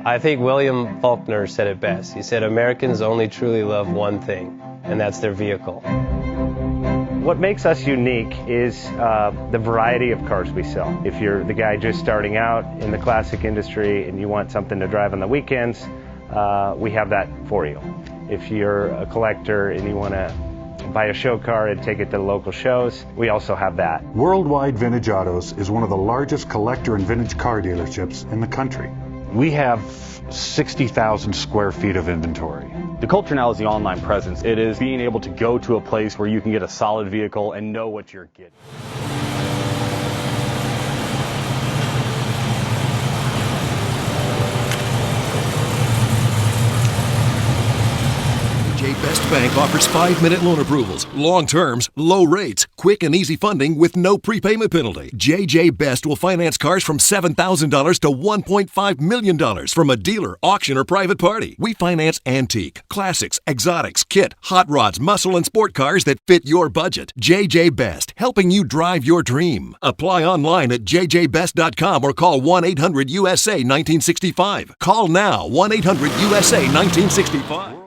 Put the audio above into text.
I think William Faulkner said it best. He said, Americans only truly love one thing, and that's their vehicle. What makes us unique is the variety of cars we sell. If you're the guy just starting out in the classic industry and you want something to drive on the weekends, we have that for you. If you're a collector and you want to buy a show car and take it to the local shows, we also have that. Worldwide Vintage Autos is one of the largest collector and vintage car dealerships in the country. We have 60,000 square feet of inventory. The culture now is the online presence. It is being able to go to a place where you can get a solid vehicle and know what you're getting. JJ Best Bank offers 5-minute loan approvals, long terms, low rates, quick and easy funding with no prepayment penalty. JJ Best will finance cars from $7,000 to $1.5 million from a dealer, auction, or private party. We finance antique, classics, exotics, kit, hot rods, muscle, and sport cars that fit your budget. JJ Best, helping you drive your dream. Apply online at jjbest.com or call 1-800-USA-1965. Call now, 1-800-USA-1965.